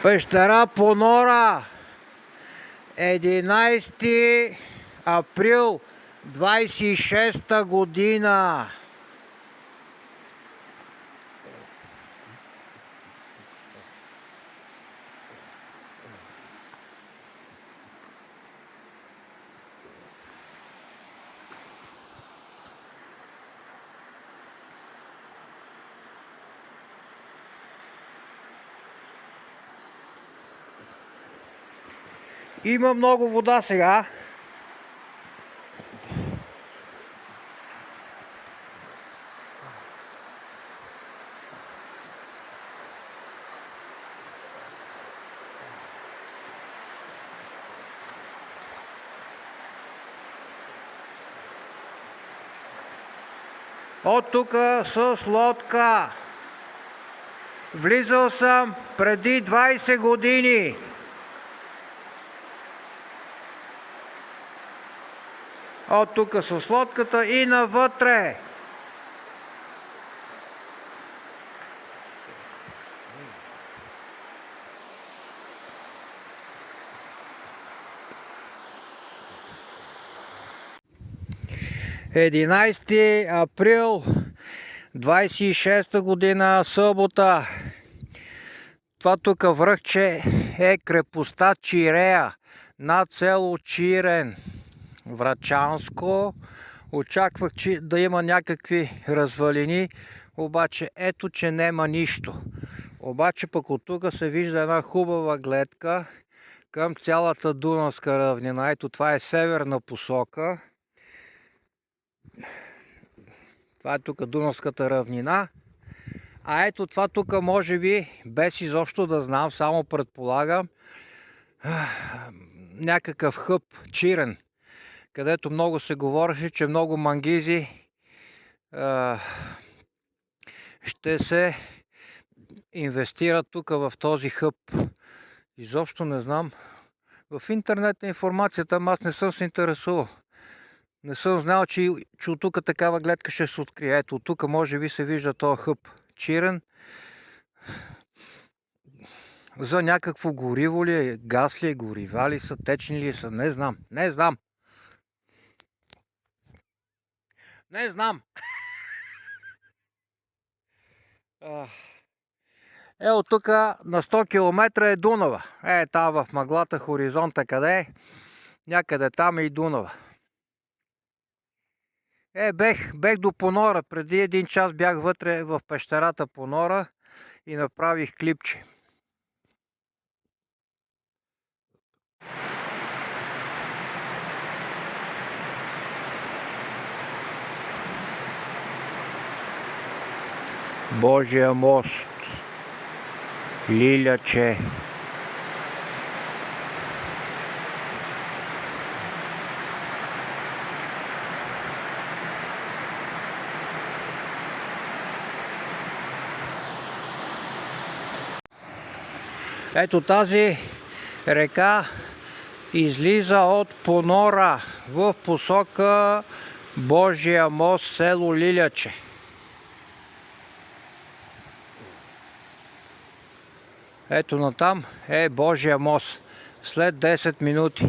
Пещера Понора, 11 април 26-та година. Има много вода сега. От тук с лодка. Влизал съм преди 20 години. От тук с лодката и навътре. Единайсти април 26-та година, събота. Това тук връхче е крепостта Чирея над село Чирен, Врачанско. Очаквах да има някакви развалини, обаче ето, че нема нищо. Обаче пък от тук се вижда една хубава гледка към цялата Дунавска равнина. Ето, това е северна посока. Това е тук Дунавската равнина. А ето това тук, може би, без изобщо да знам, само предполагам, някакъв хъб Чирен, където много се говореше, че много мангизи ще се инвестират тук в този хъб. Изобщо не знам. В интернет на информацията, аз не съм се интересувал. Не съм знал, че от тук такава гледка ще се открие. Ето, от тук може би се вижда този хъб Чирен. За някакво гориво ли е, газ ли е, горива ли са, течни ли са, не знам. Не знам. Не знам. От тук на 100 км е Дунава. Там в мъглата, хоризонта къде е? Някъде там е и Дунава. Бех до Понора. Преди 1 час бях вътре в пещерата Понора и направих клипче. Божия мост. Лиляче. Ето тази река излиза от Понора в посока Божия мост, село Лиляче. Ето натам е Божия мост. След 10 минути.